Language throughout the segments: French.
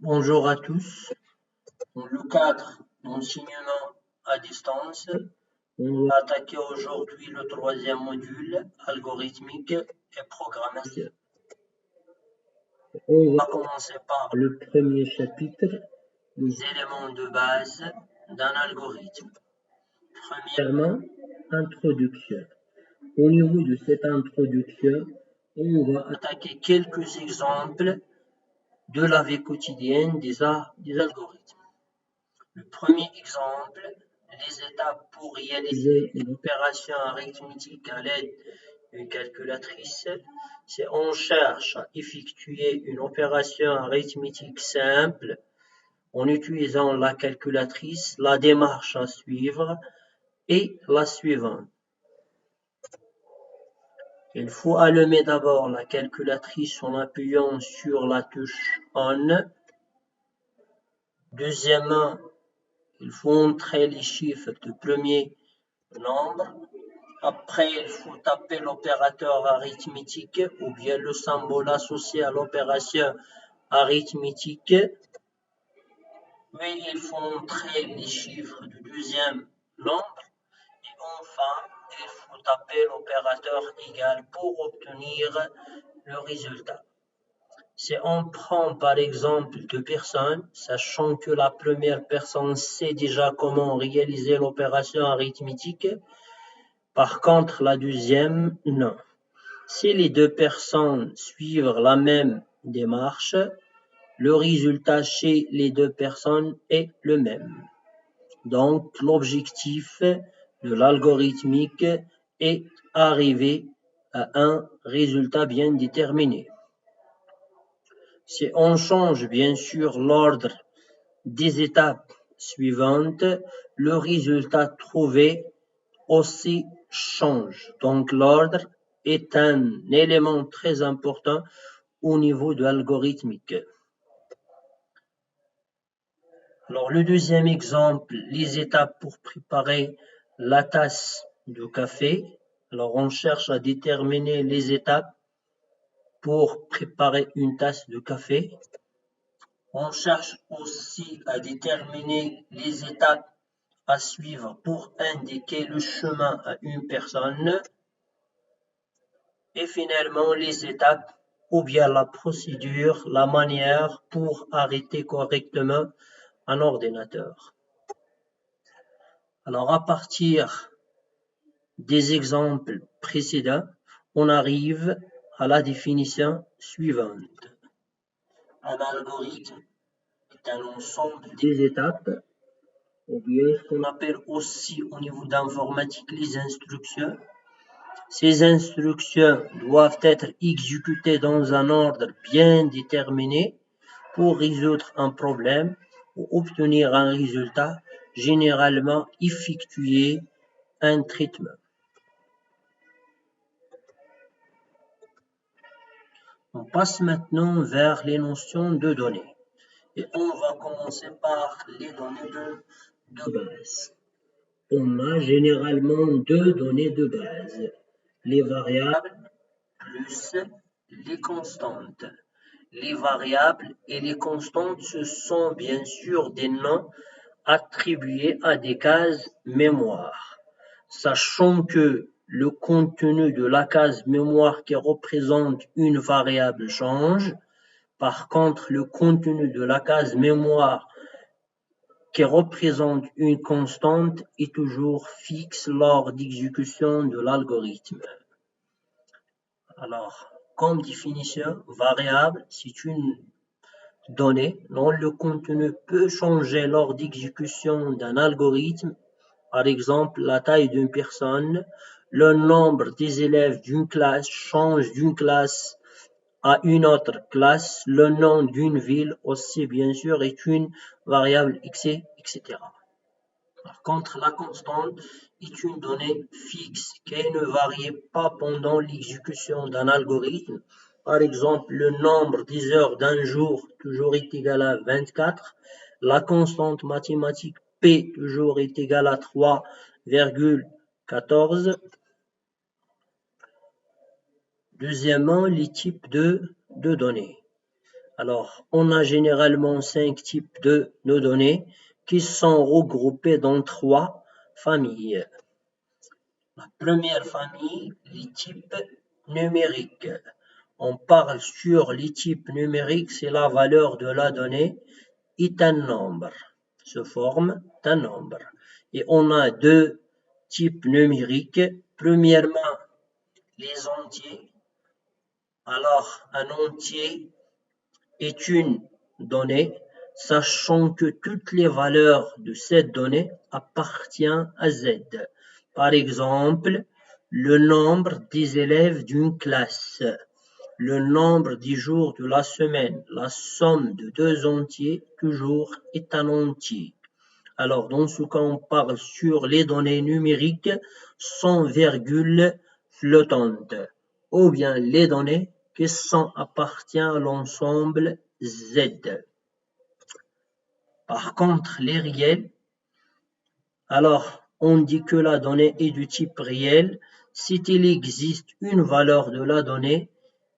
Bonjour à tous. Dans le cadre d'enseignement à distance, on va attaquer aujourd'hui le troisième module, algorithmique et programmation. On va commencer par le premier chapitre, les éléments de base d'un algorithme. Premièrement, introduction. Au niveau de cette introduction, on va attaquer quelques exemples de la vie quotidienne des algorithmes. Le premier exemple, les étapes pour réaliser une opération arithmétique à l'aide d'une calculatrice. C'est on cherche à effectuer une opération arithmétique simple en utilisant la calculatrice. La démarche à suivre est la suivante. Il faut allumer d'abord la calculatrice en appuyant sur la touche On. Deuxièmement, il faut entrer les chiffres du premier nombre. Après, il faut taper l'opérateur arithmétique ou bien le symbole associé à l'opération arithmétique. Puis, il faut entrer les chiffres du deuxième nombre. Et enfin, il faut taper l'opérateur égal pour obtenir le résultat. Si on prend par exemple deux personnes, sachant que la première personne sait déjà comment réaliser l'opération arithmétique, par contre la deuxième, non. Si les deux personnes suivent la même démarche, le résultat chez les deux personnes est le même. Donc l'objectif de l'algorithmique est arriver à un résultat bien déterminé. Si on change bien sûr l'ordre des étapes suivantes, le résultat trouvé aussi change. Donc l'ordre est un élément très important au niveau de l'algorithmique. Alors le deuxième exemple, les étapes pour préparer la tasse de café. Alors on cherche à déterminer les étapes pour préparer une tasse de café. On cherche aussi à déterminer les étapes à suivre pour indiquer le chemin à une personne. Et finalement, les étapes ou bien la procédure, la manière pour arrêter correctement un ordinateur. Alors, à partir des exemples précédents, on arrive à la définition suivante. Un algorithme est un ensemble des étapes, ou bien ce qu'on appelle aussi au niveau d'informatique les instructions. Ces instructions doivent être exécutées dans un ordre bien déterminé pour résoudre un problème ou obtenir un résultat, généralement effectuer un traitement. On passe maintenant vers les notions de données. Et on va commencer par les données de base. On a généralement deux données de base, les variables plus les constantes. Les variables et les constantes, ce sont bien sûr des noms attribués à des cases mémoire. Sachant que le contenu de la case mémoire qui représente une variable change, par contre le contenu de la case mémoire qui représente une constante est toujours fixe lors d'exécution de l'algorithme. Alors, comme définition, variable, c'est une donnée dont le contenu peut changer lors d'exécution d'un algorithme. Par exemple, la taille d'une personne, le nombre des élèves d'une classe change d'une classe à une autre classe, le nom d'une ville aussi bien sûr est une variable etc. Par contre, la constante est une donnée fixe qui ne varie pas pendant l'exécution d'un algorithme. Par exemple, le nombre des heures d'un jour toujours est égal à 24. La constante mathématique P toujours est égale à 3,14. Deuxièmement, les types de données. Alors, on a généralement 5 types de données qui sont regroupées dans 3 familles. La première famille, les types numériques. On parle sur les types numériques, c'est la valeur de la donnée est un nombre, se forme d'un nombre. Et on a 2 types numériques. Premièrement, les entiers. Alors, un entier est une donnée, sachant que toutes les valeurs de cette donnée appartiennent à Z. Par exemple, le nombre des élèves d'une classe, le nombre des jours de la semaine, la somme de 2 entiers toujours est un entier. Alors, dans ce cas, on parle sur les données numériques sans virgule flottante, ou bien les données qui sont appartiennent à l'ensemble Z. Par contre, les réels, alors on dit que la donnée est du type réel si il existe une valeur de la donnée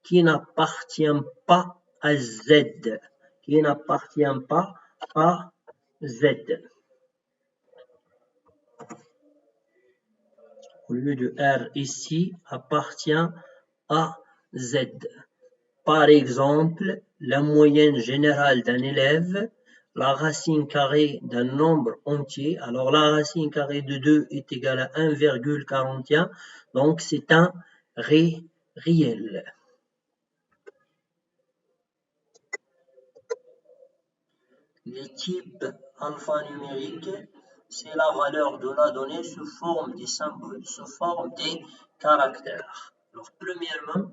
qui n'appartient pas à Z, qui n'appartient pas à Z. Au lieu de R ici, appartient à Z. Par exemple, la moyenne générale d'un élève, la racine carrée d'un nombre entier. Alors, la racine carrée de 2 est égale à 1,41. Donc, c'est un réel. Les types alphanumériques, c'est la valeur de la donnée sous forme des symboles, sous forme des caractères. Alors, premièrement,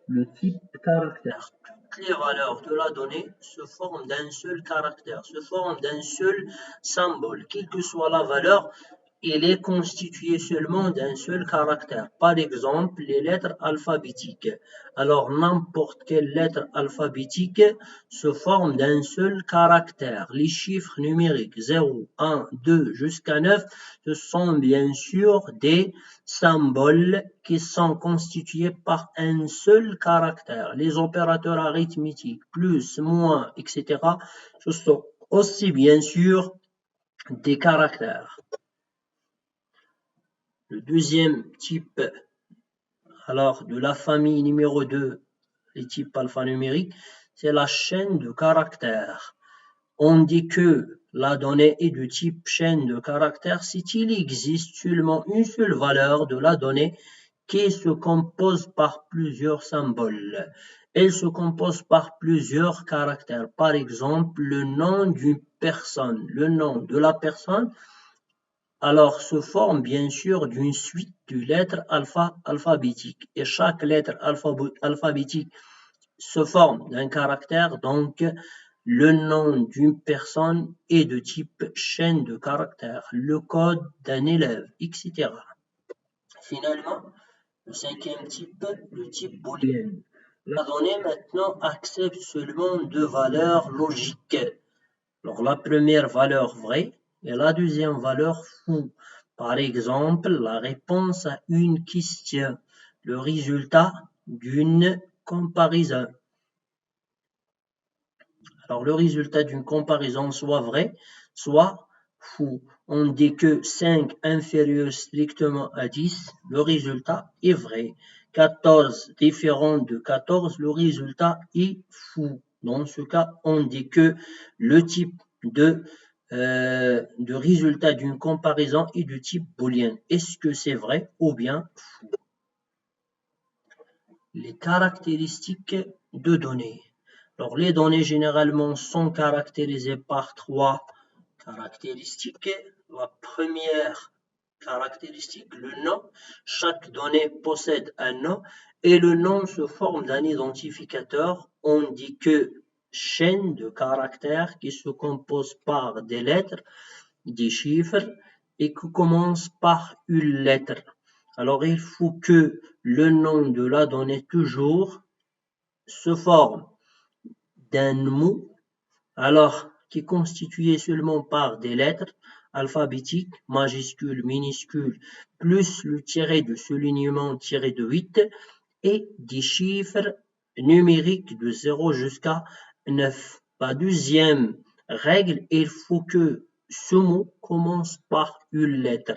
le type caractère. Toutes les valeurs de la donnée se forment d'un seul caractère, se forment d'un seul symbole. Quelle que soit la valeur, il est constitué seulement d'un seul caractère. Par exemple, les lettres alphabétiques. Alors, n'importe quelle lettre alphabétique se forme d'un seul caractère. Les chiffres numériques 0, 1, 2 jusqu'à 9, ce sont bien sûr des symboles qui sont constitués par un seul caractère. Les opérateurs arithmétiques, plus, moins, etc., ce sont aussi bien sûr des caractères. Le deuxième type, alors de la famille numéro 2, les types alphanumériques, c'est la chaîne de caractères. On dit que la donnée est du type chaîne de caractères si il existe seulement une seule valeur de la donnée qui se compose par plusieurs symboles. Elle se compose par plusieurs caractères. Par exemple, le nom d'une personne, le nom de la personne, alors se forme bien sûr d'une suite de lettres alphabétiques. Et chaque lettre alphabétique se forme d'un caractère, donc le nom d'une personne est de type chaîne de caractères, le code d'un élève, etc. Finalement, le cinquième type, le type booléen. La donnée maintenant accepte seulement deux valeurs logiques. Alors la première valeur vraie et la deuxième valeur faux. Par exemple, la réponse à une question, le résultat d'une comparaison. Alors le résultat d'une comparaison soit vrai, soit faux. On dit que 5 inférieur strictement à 10, le résultat est vrai. 14 différent de 14, le résultat est faux. Dans ce cas, on dit que le type de résultat d'une comparaison est du type booléen. Est-ce que c'est vrai ou bien faux? Les caractéristiques de données. Alors, les données généralement sont caractérisées par 3 caractéristiques. La première caractéristique, le nom. Chaque donnée possède un nom et le nom se forme d'un identificateur. On dit que chaîne de caractères qui se compose par des lettres, des chiffres et qui commence par une lettre. Alors, il faut que le nom de la donnée toujours se forme d'un mot, alors qui est constitué seulement par des lettres alphabétiques, majuscules, minuscules, plus le tiré de soulignement tiré de 8 et des chiffres numériques de 0 jusqu'à 9. La deuxième règle, il faut que ce mot commence par une lettre.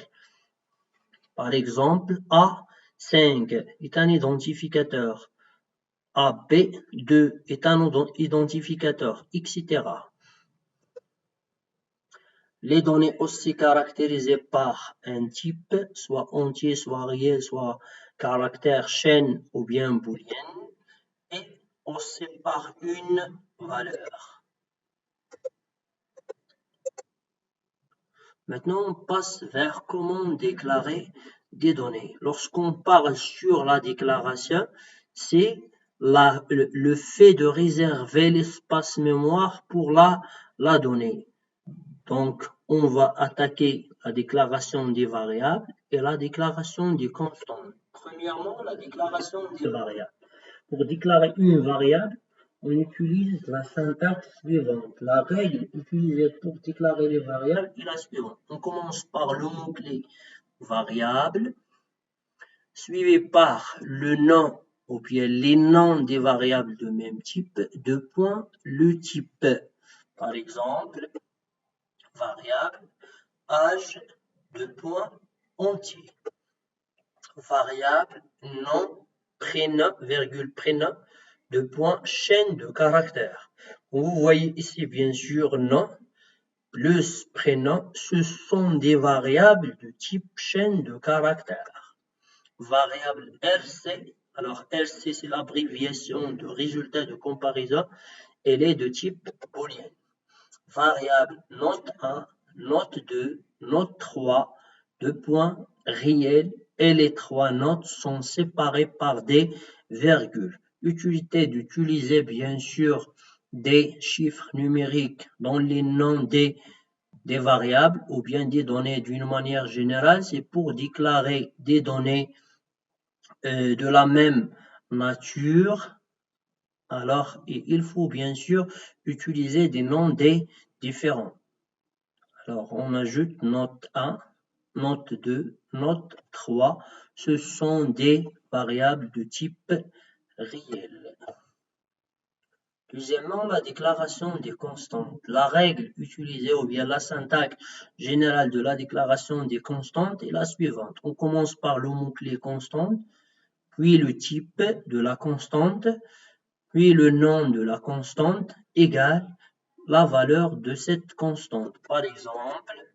Par exemple, A5 est un identificateur. AB2 est un identificateur, etc. Les données aussi caractérisées par un type, soit entier, soit réel, soit caractère chaîne ou bien booléenne, et aussi par une valeur. Maintenant, on passe vers comment déclarer des données. Lorsqu'on parle sur la déclaration, c'est le fait de réserver l'espace mémoire pour la donnée. Donc, on va attaquer la déclaration des variables et la déclaration des constantes. Premièrement, la déclaration des variables. Pour déclarer une variable, on utilise la syntaxe suivante. La règle utilisée pour déclarer les variables est la suivante. On commence par le mot-clé variable, suivi par le nom ou bien les noms des variables de même type, deux points, le type. Par exemple, variable, âge, deux points, entier. Variable, nom, prénom, virgule, prénom, deux points, chaîne de caractères. Vous voyez ici, bien sûr, nom plus prénom, ce sont des variables de type chaîne de caractères. Variable RC, alors RC c'est l'abréviation de résultat de comparaison, elle est de type booléen. Variable note 1, note 2, note 3, deux points, réel, et les trois notes sont séparées par des virgules. Utilité d'utiliser bien sûr des chiffres numériques dans les noms des variables ou bien des données d'une manière générale, c'est pour déclarer des données de la même nature. Alors, il faut bien sûr utiliser des noms des différents. Alors, on ajoute note 1, note 2, note 3. Ce sont des variables de type réel. Deuxièmement, la déclaration des constantes. La règle utilisée ou bien la syntaxe générale de la déclaration des constantes est la suivante. On commence par le mot-clé constante, puis le type de la constante, puis le nom de la constante égale la valeur de cette constante. Par exemple,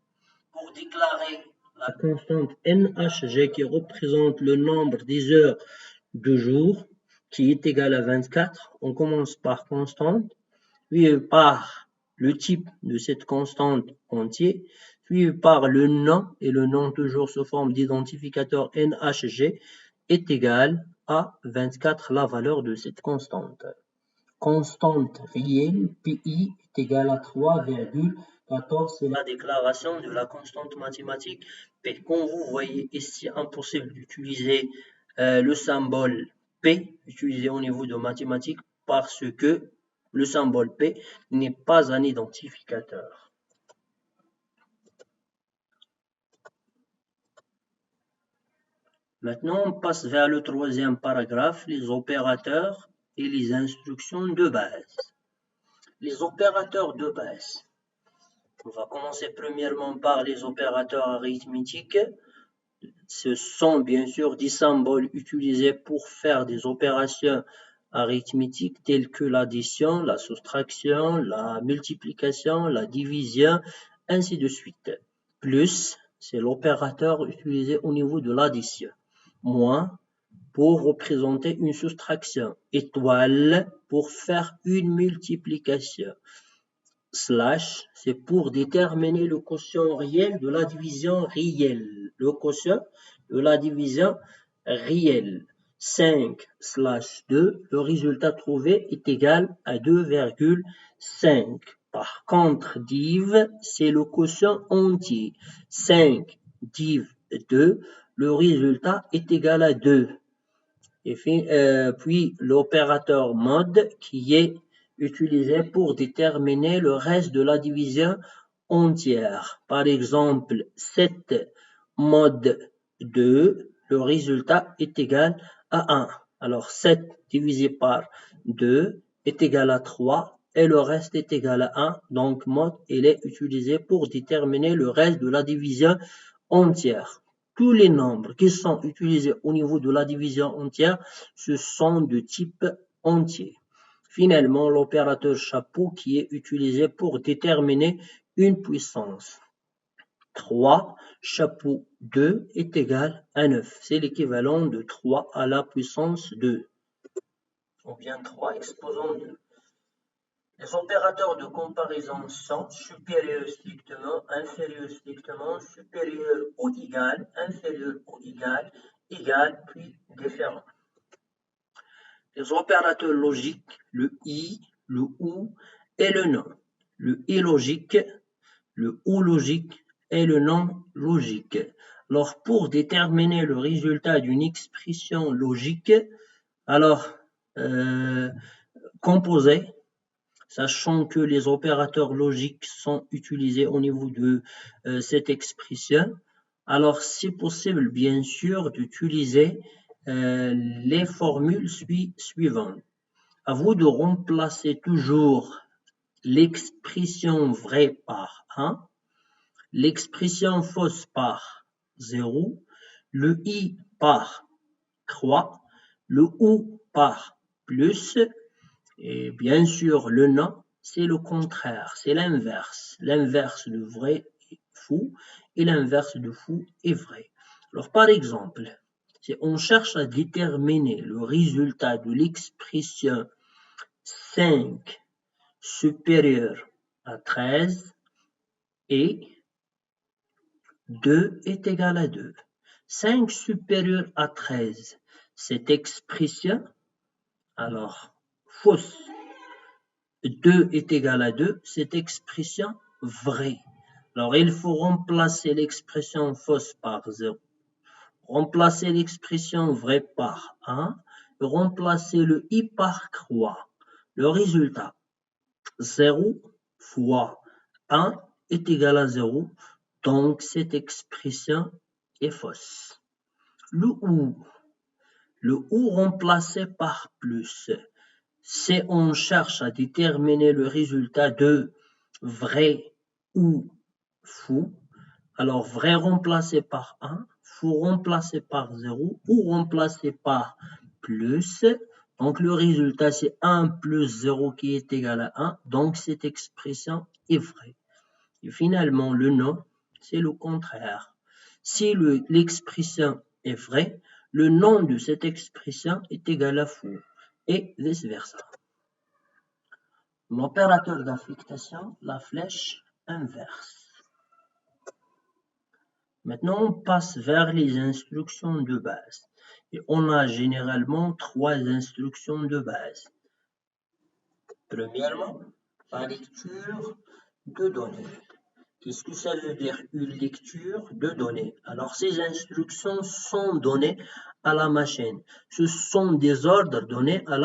pour déclarer la constante NHG qui représente le nombre des heures de jour, qui est égal à 24, on commence par constante, puis par le type de cette constante entier, puis par le nom, et le nom toujours sous forme d'identificateur NHG est égal à 24, la valeur de cette constante. Constante réelle, PI est égal à 3,14, c'est la déclaration de la constante mathématique P. Comme vous voyez ici, impossible d'utiliser le symbole P, utilisé au niveau de mathématiques, parce que le symbole P n'est pas un identificateur. Maintenant, on passe vers le troisième paragraphe, les opérateurs et les instructions de base. Les opérateurs de base. On va commencer premièrement par les opérateurs arithmétiques. Ce sont bien sûr des symboles utilisés pour faire des opérations arithmétiques telles que l'addition, la soustraction, la multiplication, la division, ainsi de suite. Plus, c'est l'opérateur utilisé au niveau de l'addition. Moins, pour représenter une soustraction. Étoile, pour faire une multiplication. Slash, c'est pour déterminer le quotient réel de la division réelle. Le quotient de la division réelle. 5/2, le résultat trouvé est égal à 2,5. Par contre, div, c'est le quotient entier. 5 div 2, le résultat est égal à 2. Et puis l'opérateur mode qui est utilisé pour déterminer le reste de la division entière. Par exemple, 7 mode 2, le résultat est égal à 1. Alors 7 divisé par 2 est égal à 3 et le reste est égal à 1. Donc, mod, il est utilisé pour déterminer le reste de la division entière. Tous les nombres qui sont utilisés au niveau de la division entière, ce sont de type entier. Finalement, l'opérateur chapeau qui est utilisé pour déterminer une puissance. 3 chapeau 2 est égal à 9. C'est l'équivalent de 3 à la puissance 2. Ou bien 3 exposant 2. Les opérateurs de comparaison sont supérieurs strictement, inférieurs strictement, supérieurs ou égal, inférieurs ou égal, égal puis différent. Les opérateurs logiques, le i, le ou et le non. Le i logique, le ou logique et le non logique. Alors, pour déterminer le résultat d'une expression logique, alors, composée, sachant que les opérateurs logiques sont utilisés au niveau de cette expression, alors c'est possible bien sûr d'utiliser les formules suivantes. À vous de remplacer toujours l'expression vraie par 1, l'expression fausse par 0, le i par 3, le ou par plus, et bien sûr le non, c'est le contraire, c'est l'inverse. L'inverse de vrai est faux et l'inverse de faux est vrai. Alors par exemple, si on cherche à déterminer le résultat de l'expression 5 supérieur à 13 et 2 est égal à 2. 5 supérieur à 13, cette expression, alors fausse. 2 est égal à 2, cette expression vraie. Alors il faut remplacer l'expression fausse par 0, remplacer l'expression vraie par 1, et remplacer le i par 3. Le résultat, 0 fois 1 est égal à 0, donc cette expression est fausse. Le ou remplacé par plus. Si on cherche à déterminer le résultat de vrai ou faux, alors vrai remplacé par 1, faux remplacé par 0 ou remplacé par plus. Donc le résultat c'est 1 plus 0 qui est égal à 1, donc cette expression est vraie. Et finalement le non, c'est le contraire. Si l'expression est vraie, le non de cette expression est égal à faux et vice-versa. L'opérateur d'affectation, la flèche inverse. Maintenant, on passe vers les instructions de base. Et on a généralement 3 instructions de base. Premièrement, la lecture de données. Qu'est-ce que ça veut dire une lecture de données? Alors, ces instructions sont données à la machine. Ce sont des ordres donnés à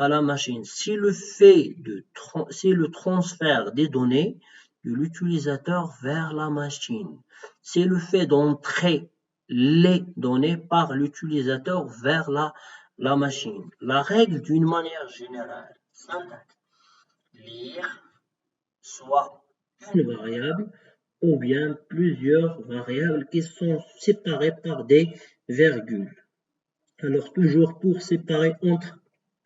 la machine. C'est le transfert des données de l'utilisateur vers la machine. C'est le fait d'entrer les données par l'utilisateur vers la machine. La règle d'une manière générale, syntaxe, lire soit une variable ou bien plusieurs variables qui sont séparées par des virgules. Alors toujours pour séparer entre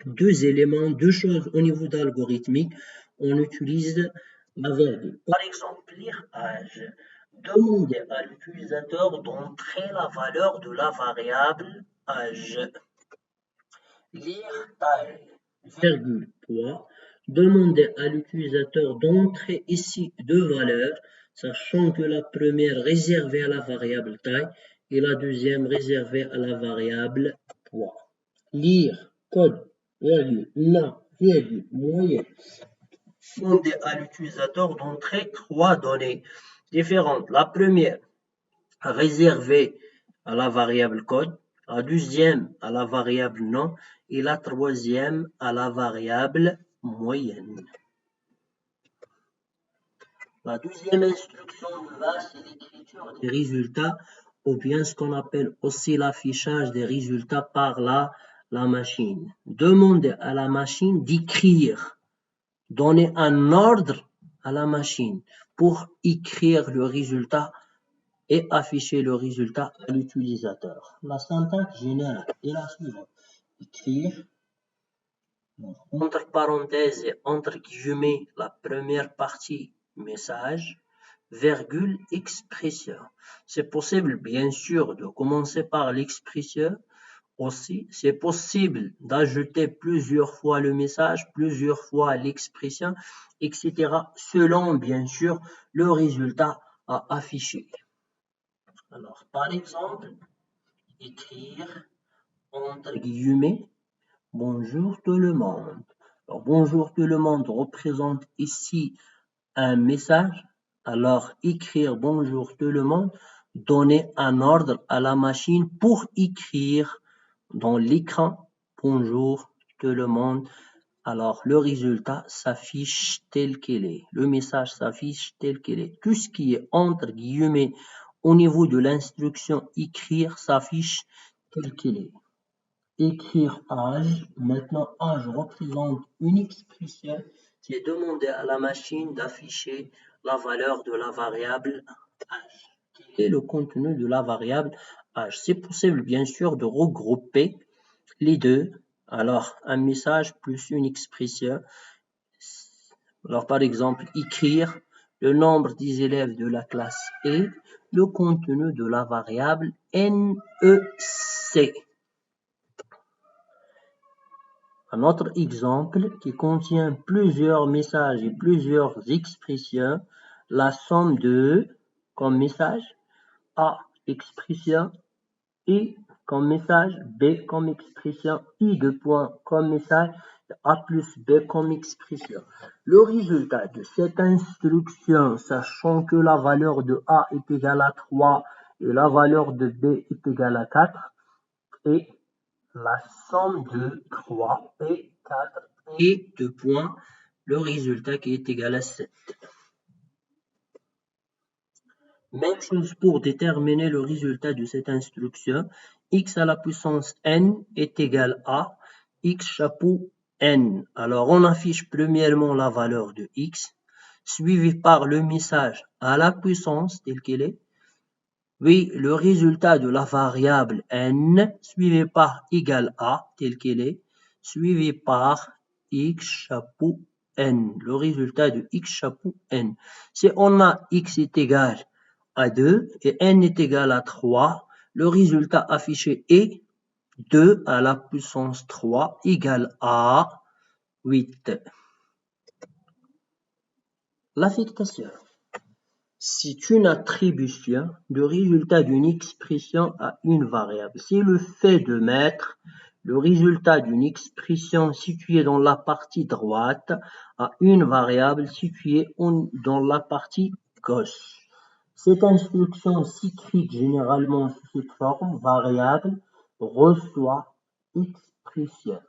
deux éléments, deux choses au niveau d'algorithmique, on utilise la virgule. Par exemple, lire âge. Demandez à l'utilisateur d'entrer la valeur de la variable âge. Lire taille, virgule, poids. Demandez à l'utilisateur d'entrer ici deux valeurs, sachant que la première réservée à la variable taille et la deuxième réservée à la variable poids. Lire, code, virgule, la, virgule, moyenne. Demandez à l'utilisateur d'entrer trois données différentes. La première, réservée à la variable code, la deuxième à la variable nom et la troisième à la variable moyenne. La deuxième instruction de base, c'est l'écriture des résultats ou bien ce qu'on appelle aussi l'affichage des résultats par la machine. Demandez à la machine d'écrire donner un ordre à la machine pour écrire le résultat et afficher le résultat à l'utilisateur. La syntaxe générale est la suivante. Écrire, entre parenthèses et entre guillemets, la première partie message, virgule, expression. C'est possible, bien sûr, de commencer par l'expression. Aussi, c'est possible d'ajouter plusieurs fois le message, plusieurs fois l'expression, etc. selon, bien sûr, le résultat à afficher. Alors, par exemple, écrire entre guillemets bonjour tout le monde. Alors, bonjour tout le monde représente ici un message. Alors, écrire bonjour tout le monde, donner un ordre à la machine pour écrire dans l'écran bonjour tout le monde. Alors, le résultat s'affiche tel qu'il est. Le message s'affiche tel qu'il est. Tout ce qui est entre guillemets au niveau de l'instruction écrire s'affiche tel qu'il est. Écrire âge. Maintenant, âge représente une expression. C'est demander à la machine d'afficher la valeur de la variable âge. Quel est le contenu de la variable âge? C'est possible, bien sûr, de regrouper les deux. Alors, un message plus une expression. Alors, par exemple, écrire le nombre des élèves de la classe est le contenu de la variable NEC. Un autre exemple qui contient plusieurs messages et plusieurs expressions, la somme de comme message, A expression, I comme message, B comme expression, I de point comme message, A plus B comme expression. Le résultat de cette instruction, sachant que la valeur de A est égale à 3 et la valeur de B est égale à 4, est la somme de 3 et 4 et 2 points, le résultat qui est égal à 7. Même chose pour déterminer le résultat de cette instruction. X à la puissance n est égal à x chapeau n. Alors, on affiche premièrement la valeur de x, suivi par le message à la puissance tel qu'il est. Oui, le résultat de la variable n, suivi par égal à tel qu'il est, suivi par x chapeau n. Le résultat de x chapeau n. Si on a x est égal à 2 et n est égal à 3, le résultat affiché est 2 à la puissance 3 égale à 8. L'affectation. C'est une attribution de résultat d'une expression à une variable. C'est le fait de mettre le résultat d'une expression située dans la partie droite à une variable située dans la partie gauche. Cette instruction s'écrit généralement sous cette forme, variable reçoit expression.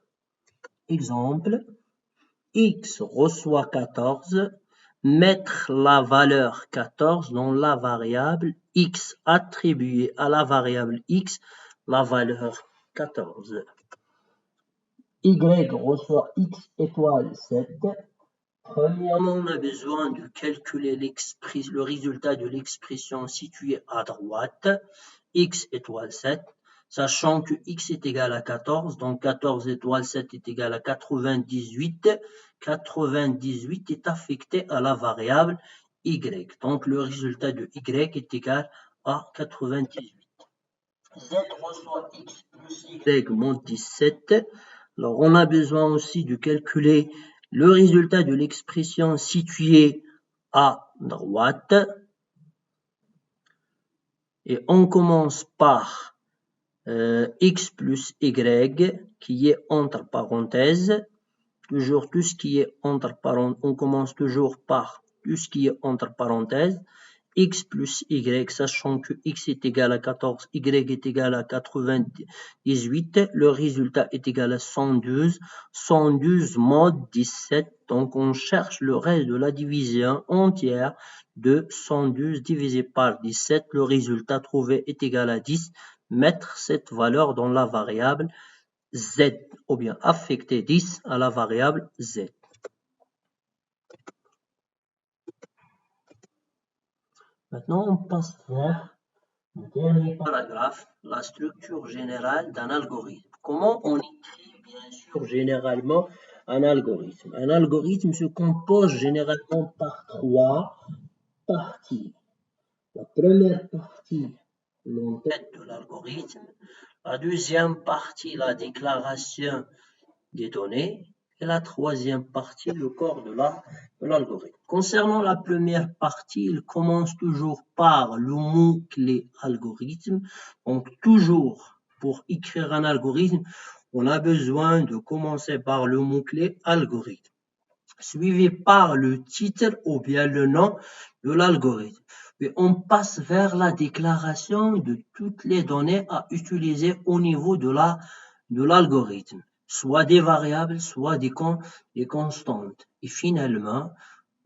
Exemple, x reçoit 14, mettre la valeur 14 dans la variable x, attribuer à la variable x la valeur 14. Y reçoit x étoile 7. Premièrement, on a besoin de calculer le résultat de l'expression située à droite, x étoile 7, sachant que x est égal à 14, donc 14 étoile 7 est égal à 98. 98 est affecté à la variable y, donc le résultat de y est égal à 98. Z reçoit x plus y moins 17. Alors, on a besoin aussi de calculer le résultat de l'expression située à droite. Et on commence par x plus y qui est entre parenthèses. Toujours tout ce qui est entre parenthèses, on commence toujours par tout ce qui est entre parenthèses. X plus y, sachant que x est égal à 14, y est égal à 98, le résultat est égal à 112, 112 mod 17, donc on cherche le reste de la division entière de 112 divisé par 17, le résultat trouvé est égal à 10, mettre cette valeur dans la variable z, ou bien affecter 10 à la variable z. Maintenant, on passe vers le dernier paragraphe, la structure générale d'un algorithme. Comment on écrit, bien sûr, généralement un algorithme? Un algorithme se compose généralement par trois parties. La première partie, l'entête de l'algorithme. La deuxième partie, la déclaration des données. Et la troisième partie, le corps de l'algorithme. Concernant la première partie, il commence toujours par le mot-clé algorithme. Donc, toujours, pour écrire un algorithme, on a besoin de commencer par le mot-clé algorithme, suivi par le titre ou bien le nom de l'algorithme. Puis on passe vers la déclaration de toutes les données à utiliser au niveau de l'algorithme, soit des variables, soit des constantes. Et finalement,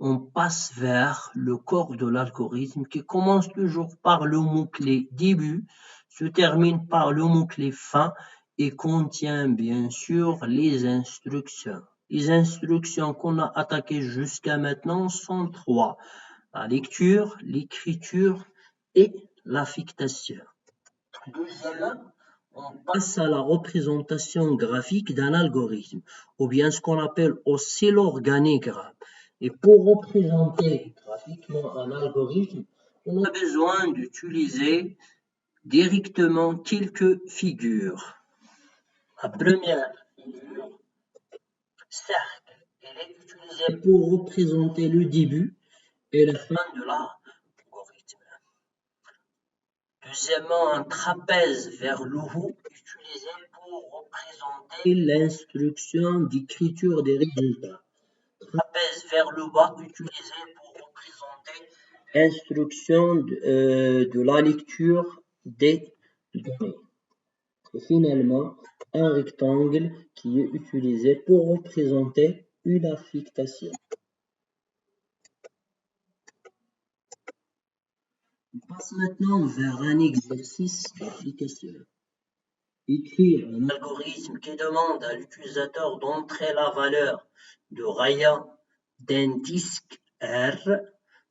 on passe vers le corps de l'algorithme qui commence toujours par le mot-clé début, se termine par le mot-clé fin et contient bien sûr les instructions. Les instructions qu'on a attaquées jusqu'à maintenant sont trois: la lecture, l'écriture et l'affectation. Deuxièmement, on passe à la représentation graphique d'un algorithme, ou bien ce qu'on appelle aussi l'organigramme. Et pour représenter graphiquement un algorithme, on a besoin d'utiliser directement quelques figures. La première figure, cercle, elle est utilisée pour représenter le début et la fin de l'algorithme. Deuxièmement, un trapèze vers le haut utilisé pour représenter l'instruction d'écriture des résultats. Trapèze vers le bas utilisé pour représenter l'instruction de la lecture des données. Et finalement, un rectangle qui est utilisé pour représenter une affectation. On passe maintenant vers un exercice d'application. Écrire un algorithme qui demande à l'utilisateur d'entrer la valeur de rayon d'un disque R,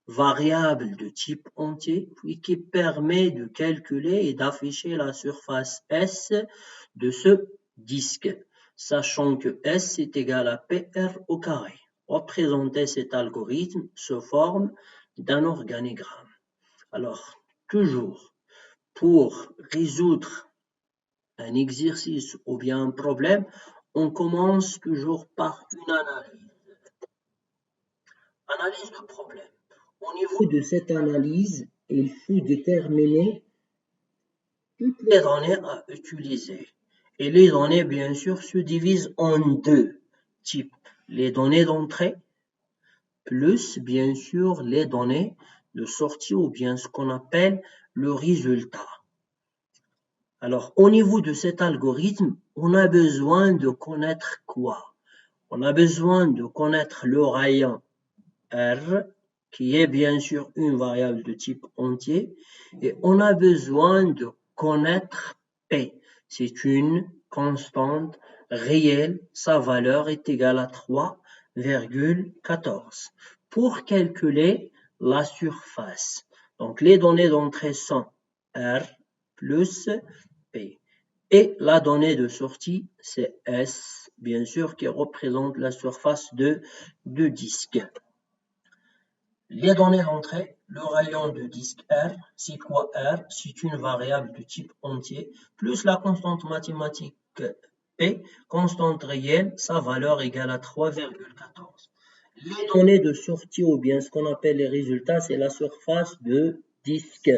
variable de type entier, puis qui permet de calculer et d'afficher la surface S de ce disque, sachant que S est égal à PR au carré. Représenter cet algorithme sous forme d'un organigramme. Alors, toujours, pour résoudre un exercice ou bien un problème, on commence toujours par une analyse. Analyse de problème. Au niveau de cette analyse, il faut déterminer toutes les données à utiliser. Et les données, bien sûr, se divisent en deux types. Les données d'entrée, plus, bien sûr, les données de sortie ou bien ce qu'on appelle le résultat. Alors, au niveau de cet algorithme, on a besoin de connaître quoi? On a besoin de connaître le rayon R, qui est bien sûr une variable de type entier, et on a besoin de connaître P. C'est une constante réelle, sa valeur est égale à 3,14. Pour calculer la surface, donc les données d'entrée sont R plus P. Et la donnée de sortie, c'est S, bien sûr, qui représente la surface de disque. Les données d'entrée, le rayon de disque R, c'est quoi R? C'est une variable de type entier, plus la constante mathématique P, constante réelle, sa valeur égale à 3,14. Les données de sortie ou bien ce qu'on appelle les résultats, c'est la surface de disque.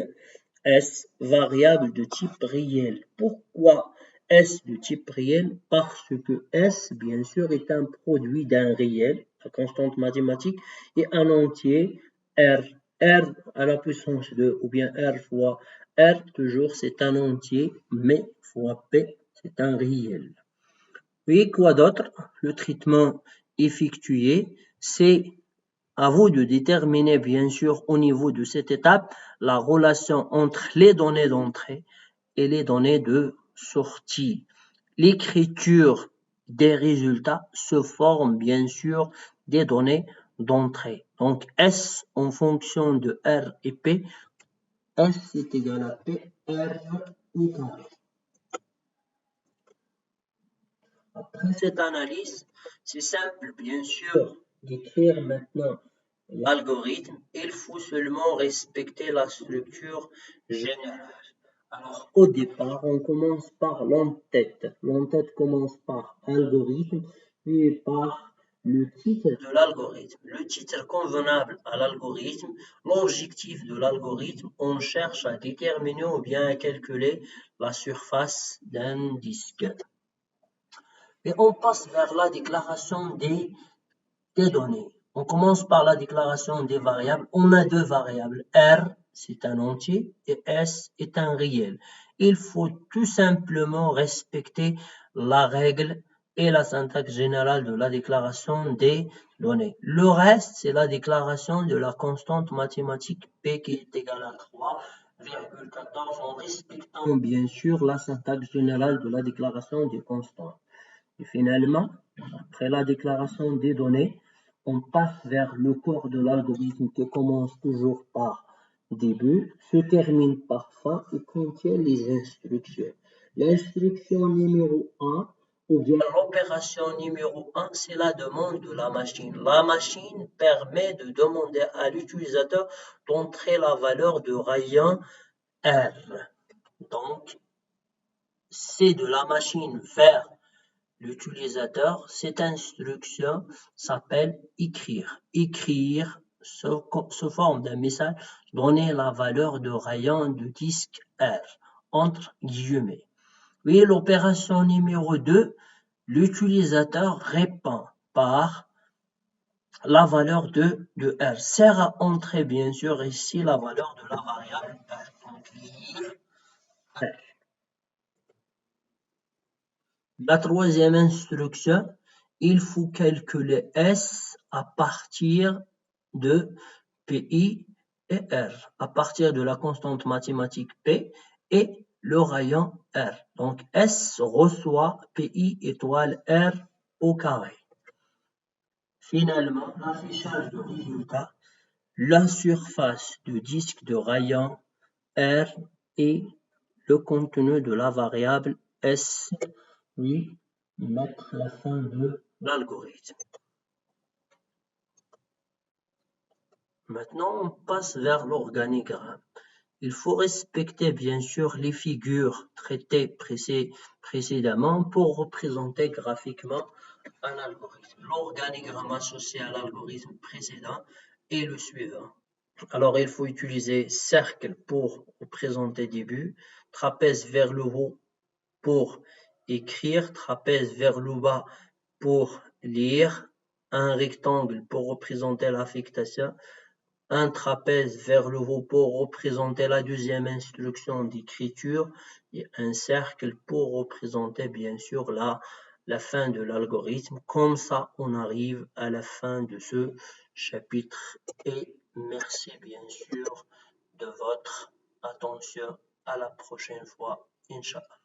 S, variable de type réel. Pourquoi S de type réel? Parce que S, bien sûr, est un produit d'un réel, la constante mathématique, et un entier, R. R à la puissance 2, ou bien R fois R, toujours, c'est un entier, mais fois P, c'est un réel. Et quoi d'autre? Le traitement effectué, c'est à vous de déterminer, bien sûr, au niveau de cette étape, la relation entre les données d'entrée et les données de sortie. L'écriture des résultats se forme, bien sûr, des données d'entrée. Donc, S en fonction de R et P S est égal à P, R au carré. Après cette analyse, c'est simple, bien sûr, d'écrire maintenant l'algorithme. Il faut seulement respecter la structure générale. Alors, au départ, on commence par l'entête. L'entête commence par algorithme, puis par le titre de l'algorithme. Le titre convenable à l'algorithme, l'objectif de l'algorithme, on cherche à déterminer ou bien à calculer la surface d'un disque. Et on passe vers la déclaration des données. On commence par la déclaration des variables. On a deux variables. R, c'est un entier, et S est un réel. Il faut tout simplement respecter la règle et la syntaxe générale de la déclaration des données. Le reste, c'est la déclaration de la constante mathématique P qui est égale à 3,14 en respectant bien sûr la syntaxe générale de la déclaration des constantes. Et finalement, après la déclaration des données, on passe vers le corps de l'algorithme qui commence toujours par début, se termine par fin et contient les instructions. L'instruction numéro 1, ou bien l'opération numéro 1, c'est la demande de la machine. La machine permet de demander à l'utilisateur d'entrer la valeur de rayon R. Donc, c'est de la machine vers l'utilisateur. Cette instruction s'appelle écrire. Écrire se forme d'un message donner la valeur de rayon de disque R entre guillemets. Oui, l'opération numéro 2, l'utilisateur répond par la valeur de R. Sert à entrer bien sûr ici la valeur de la variable R. Donc, lire R. La troisième instruction, il faut calculer S à partir de PI et R, à partir de la constante mathématique P et le rayon R. Donc S reçoit PI étoile R au carré. Finalement, l'affichage de résultat, la surface de disque de rayon R et le contenu de la variable S. Oui, mettre la fin de l'algorithme. Maintenant, on passe vers l'organigramme. Il faut respecter bien sûr les figures traitées précédemment pour représenter graphiquement un algorithme. L'organigramme associé à l'algorithme précédent est le suivant. Alors, il faut utiliser cercle pour représenter début, trapèze vers le haut pour écrire, trapèze vers le bas pour lire, un rectangle pour représenter l'affectation, un trapèze vers le haut pour représenter la deuxième instruction d'écriture et un cercle pour représenter bien sûr la fin de l'algorithme. Comme ça, on arrive à la fin de ce chapitre et merci bien sûr de votre attention. À la prochaine fois, Inch'Allah.